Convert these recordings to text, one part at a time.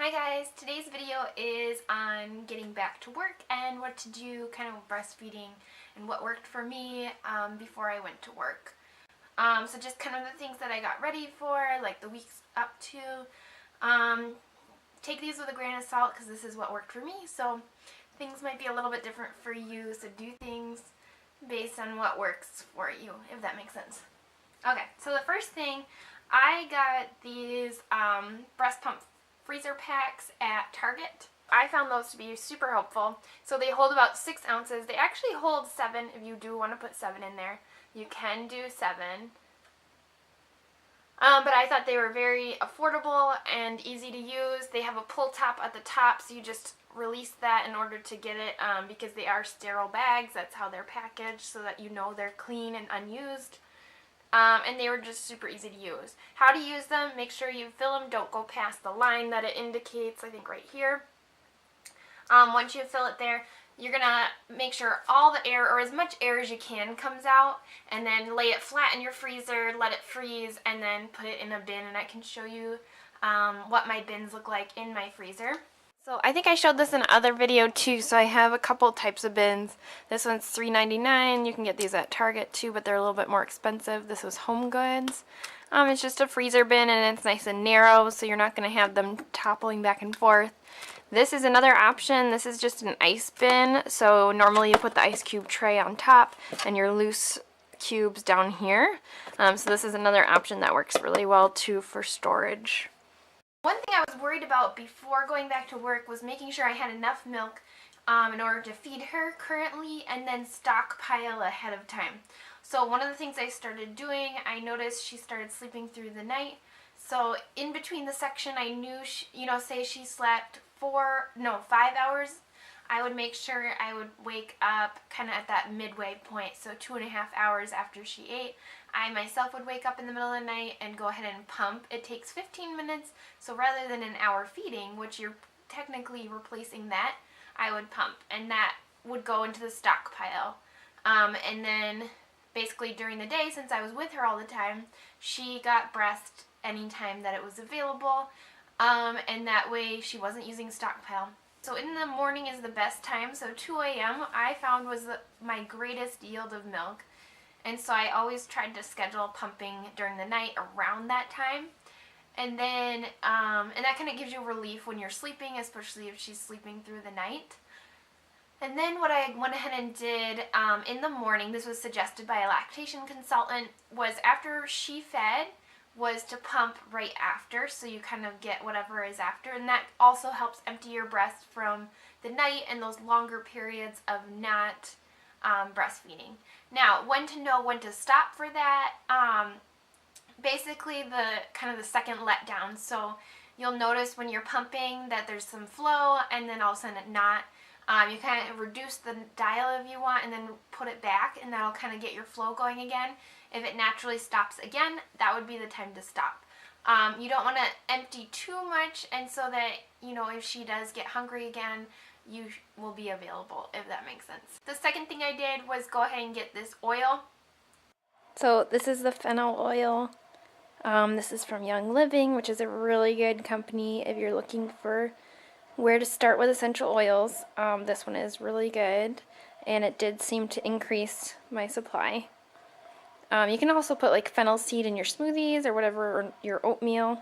Hi guys, today's video is on getting back to work and what to do kind of breastfeeding and what worked for me before I went to work. So just kind of the things that I got ready for, like the weeks up to. Take these with a grain of salt because this is what worked for me, so things might be a little bit different for you, so do things based on what works for you, if that makes sense. Okay, so the first thing, I got these breast pump freezer packs at Target. I found those to be super helpful. So they hold about 6 ounces. They actually hold 7 if you do want to put 7 in there. You can do 7. But I thought they were very affordable and easy to use. They have a pull top at the top, so you just release that in order to get it because they are sterile bags. That's how they're packaged, so that you know they're clean and unused. And they were just super easy to use. How to use them, make sure you fill them, don't go past the line that it indicates, I think right here. Once you fill it there, you're going to make sure all the air, or as much air as you can, comes out, and then lay it flat in your freezer, let it freeze, and then put it in a bin, and I can show you what my bins look like in my freezer. So I think I showed this in another video too, so I have a couple types of bins. This one's $3.99. You can get these at Target too, but they're a little bit more expensive. This was Home Goods. It's just a freezer bin and it's nice and narrow, so you're not going to have them toppling back and forth. This is another option. This is just an ice bin, so normally you put the ice cube tray on top and your loose cubes down here. So this is another option that works really well too for storage. One thing I was worried about before going back to work was making sure I had enough milk in order to feed her currently and then stockpile ahead of time. So one of the things I started doing, I noticed she started sleeping through the night. So in between the section, I knew, say she slept 5 hours, I would make sure I would wake up kind of at that midway point, so 2.5 hours after she ate. I myself would wake up in the middle of the night and go ahead and pump. It takes 15 minutes, so rather than an hour feeding, which you're technically replacing that, I would pump, and that would go into the stockpile. And then basically during the day, since I was with her all the time, she got breast anytime that it was available, and that way she wasn't using stockpile. So in the morning is the best time, so 2 a.m. I found was my greatest yield of milk. And so I always tried to schedule pumping during the night around that time. And then, and that kind of gives you relief when you're sleeping, especially if she's sleeping through the night. And then what I went ahead and did in the morning, this was suggested by a lactation consultant, was after she fed, was to pump right after, so you kind of get whatever is after, and that also helps empty your breast from the night and those longer periods of not breastfeeding. Now, when to know when to stop for that, basically the second letdown. So you'll notice when you're pumping that there's some flow, and then all of a sudden not. You kind of reduce the dial if you want, and then put it back, and that'll kind of get your flow going again. If it naturally stops again, that would be the time to stop. You don't want to empty too much, and so that, if she does get hungry again, you will be available, if that makes sense. The second thing I did was go ahead and get this oil. So this is the fennel oil. This is from Young Living, which is a really good company if you're looking for where to start with essential oils. This one is really good, and it did seem to increase my supply. You can also put like fennel seed in your smoothies or whatever, or your oatmeal.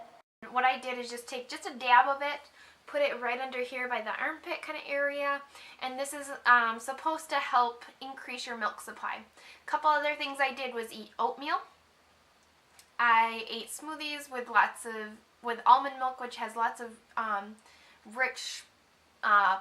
What I did is just take just a dab of it, put it right under here by the armpit kind of area, and this is supposed to help increase your milk supply. A couple other things I did was eat oatmeal. I ate smoothies with almond milk, which has lots of rich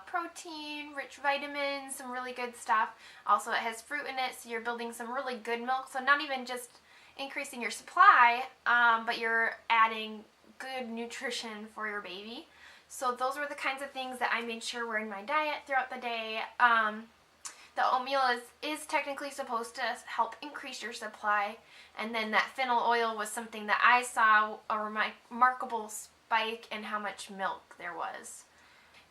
protein, rich vitamins, some really good stuff. Also, it has fruit in it, so you're building some really good milk. So not even just increasing your supply, but you're adding good nutrition for your baby. So those were the kinds of things that I made sure were in my diet throughout the day. The oatmeal is technically supposed to help increase your supply, and then that fennel oil was something that I saw a remarkable spike in how much milk there was.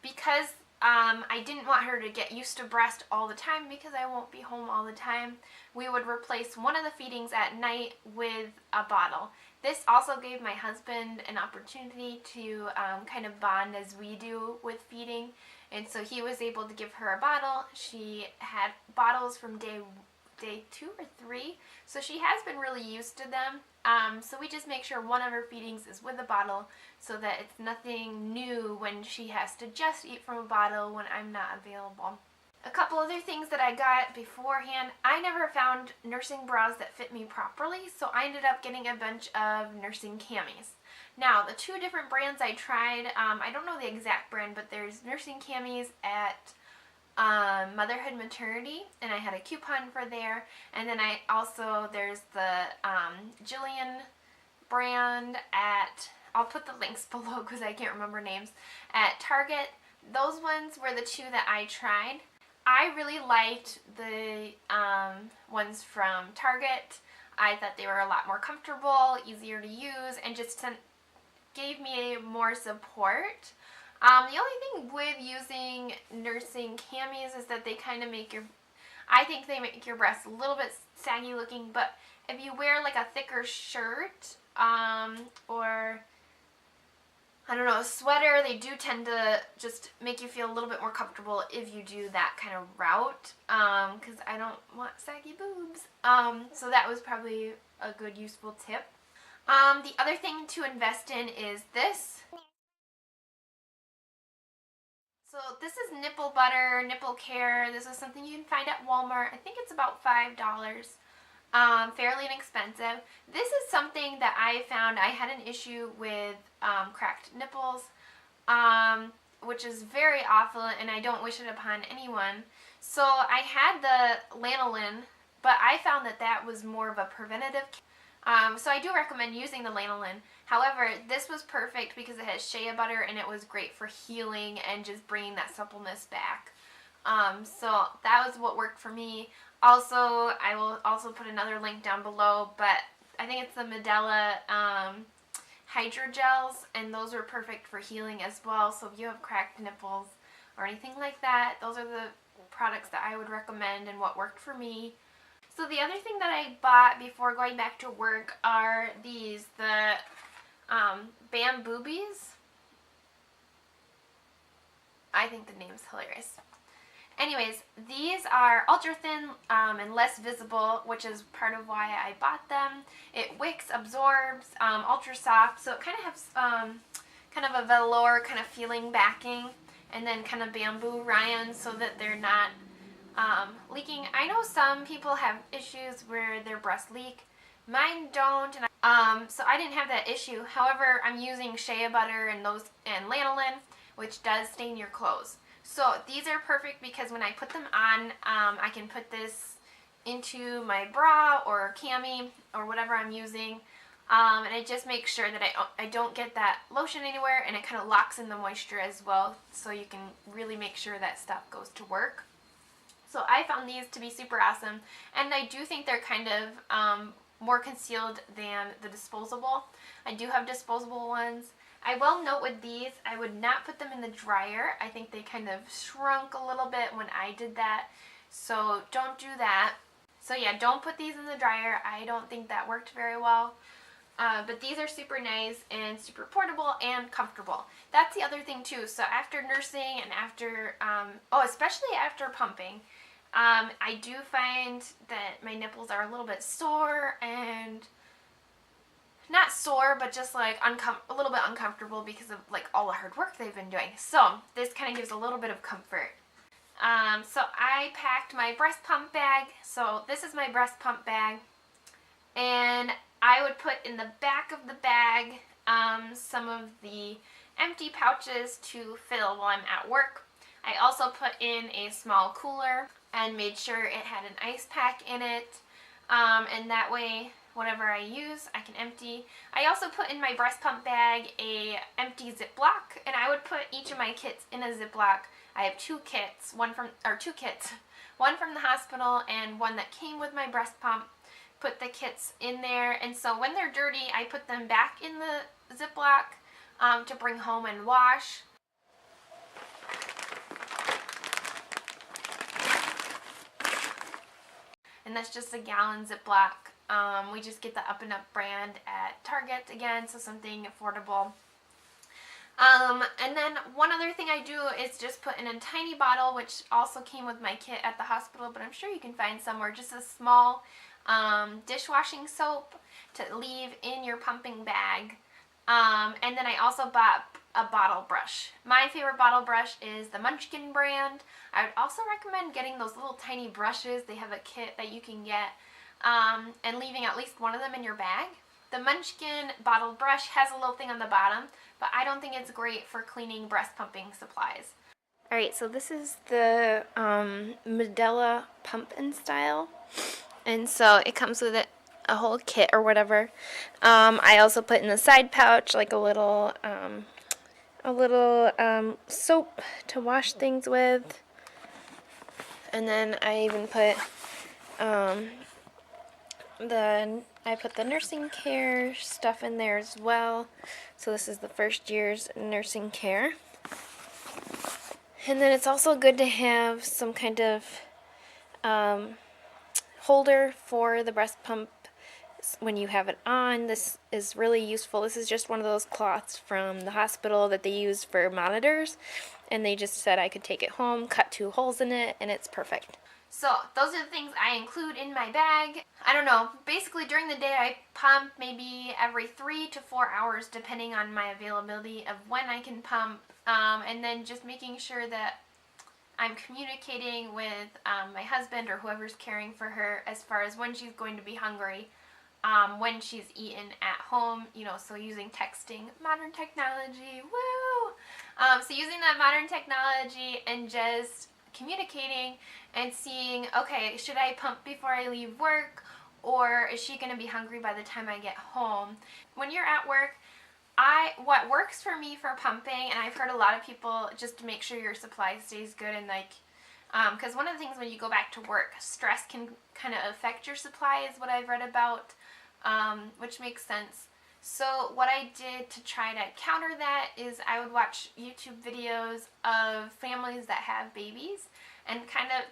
Because I didn't want her to get used to breast all the time, because I won't be home all the time, we would replace one of the feedings at night with a bottle. This also gave my husband an opportunity to kind of bond as we do with feeding. And so he was able to give her a bottle. She had bottles from day 2 or 3. So she has been really used to them. So we just make sure one of her feedings is with a bottle so that it's nothing new when she has to just eat from a bottle when I'm not available. A couple other things that I got beforehand. I never found nursing bras that fit me properly, so I ended up getting a bunch of nursing camis. Now, the 2 different brands I tried, I don't know the exact brand, but there's nursing camis at Motherhood Maternity, and I had a coupon for there. And then there's the Jillian brand at, I'll put the links below because I can't remember names, at Target. Those ones were the 2 that I tried. I really liked the ones from Target. I thought they were a lot more comfortable, easier to use, and just gave me more support. The only thing with using nursing camis is that they kind of I think they make your breasts a little bit saggy looking, but if you wear like a thicker shirt, or I don't know, a sweater, they do tend to just make you feel a little bit more comfortable if you do that kind of route, because I don't want saggy boobs. So that was probably a good useful tip. The other thing to invest in is this. So this is nipple butter, nipple care. This is something you can find at Walmart. I think it's about $5. Fairly inexpensive. This is something that I found I had an issue with cracked nipples, which is very awful, and I don't wish it upon anyone. So I had the lanolin, but I found that was more of a preventative. So I do recommend using the lanolin. However, this was perfect because it has shea butter and it was great for healing and just bringing that suppleness back. So that was what worked for me. Also, I will also put another link down below, but I think it's the Medela hydrogels, and those are perfect for healing as well. So if you have cracked nipples or anything like that, those are the products that I would recommend and what worked for me. So the other thing that I bought before going back to work are these, the Bamboobies. I think the name's hilarious. Anyways, these are ultra thin and less visible, which is part of why I bought them. It wicks, absorbs, ultra soft, so it kind of has kind of a velour kind of feeling backing, and then kind of bamboo rayon so that they're not leaking. I know some people have issues where their breasts leak. Mine don't, and so I didn't have that issue. However, I'm using shea butter and lanolin, which does stain your clothes. So these are perfect because when I put them on, I can put this into my bra or cami or whatever I'm using, and it just makes sure that I don't get that lotion anywhere, and it kind of locks in the moisture as well, so you can really make sure that stuff goes to work. So I found these to be super awesome, and I do think they're kind of more concealed than the disposable. I do have disposable ones. I will note with these, I would not put them in the dryer. I think they kind of shrunk a little bit when I did that, so don't do that. So yeah, don't put these in the dryer. I don't think that worked very well. But these are super nice and super portable and comfortable. That's the other thing too. So after nursing and after, especially after pumping, I do find that my nipples are a little bit sore, and not sore, but just like a little bit uncomfortable because of like all the hard work they've been doing. So this kind of gives a little bit of comfort. So I packed my breast pump bag. So this is my breast pump bag, and I would put in the back of the bag some of the empty pouches to fill while I'm at work. I also put in a small cooler and made sure it had an ice pack in it, and that way whatever I use I can empty. I also put in my breast pump bag a empty Ziploc, and I would put each of my kits in a Ziploc. I have two kits, one from the hospital and one that came with my breast pump. Put the kits in there, and so when they're dirty I put them back in the Ziploc to bring home and wash. And that's just a gallon Ziploc. We just get the Up and Up brand at Target again, so something affordable. And then one other thing I do is just put in a tiny bottle, which also came with my kit at the hospital, but I'm sure you can find somewhere, just a small dishwashing soap to leave in your pumping bag. And then I also bought a bottle brush. My favorite bottle brush is the Munchkin brand. I would also recommend getting those little tiny brushes. They have a kit that you can get, and leaving at least one of them in your bag. The Munchkin bottle brush has a little thing on the bottom, but I don't think it's great for cleaning breast pumping supplies. Alright, so this is the Medela Pump and Style, and so it comes with a whole kit or whatever. I also put in the side pouch like a little soap to wash things with, and then I even put I put the nursing care stuff in there as well. So this is the first year's nursing care. And then it's also good to have some kind of holder for the breast pump when you have it on. This is really useful. This is just one of those cloths from the hospital that they use for monitors, and they just said I could take it home, cut 2 holes in it, and it's perfect. So those are the things I include in my bag. I don't know, basically during the day I pump maybe every 3 to 4 hours depending on my availability of when I can pump, and then just making sure that I'm communicating with my husband or whoever's caring for her as far as when she's going to be hungry, when she's eaten at home, you know, so using texting, modern technology, woo! So using that modern technology and just communicating and seeing, okay, should I pump before I leave work, or is she going to be hungry by the time I get home? When you're at work, what works for me for pumping, and I've heard a lot of people, just to make sure your supply stays good, and like, because one of the things when you go back to work, stress can kind of affect your supply is what I've read about, which makes sense. So what I did to try to counter that is I would watch YouTube videos of families that have babies, and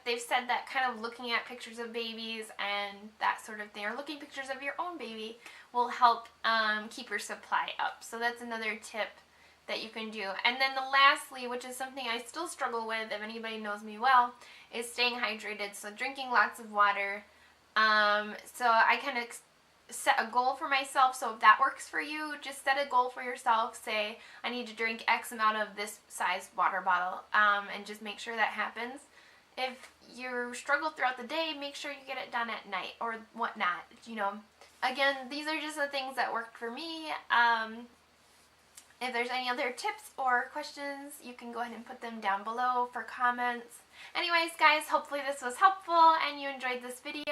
they've said that kind of looking at pictures of babies and that sort of thing, or looking pictures of your own baby, will help keep your supply up. So that's another tip that you can do. And then lastly, which is something I still struggle with, if anybody knows me well, is staying hydrated. So drinking lots of water. So I kind of set a goal for myself. So if that works for you, just set a goal for yourself. Say, I need to drink X amount of this size water bottle, and just make sure that happens. If you struggle throughout the day, make sure you get it done at night or whatnot, you know. Again, these are just the things that worked for me. If there's any other tips or questions, you can go ahead and put them down below for comments. Anyways, guys, hopefully this was helpful and you enjoyed this video.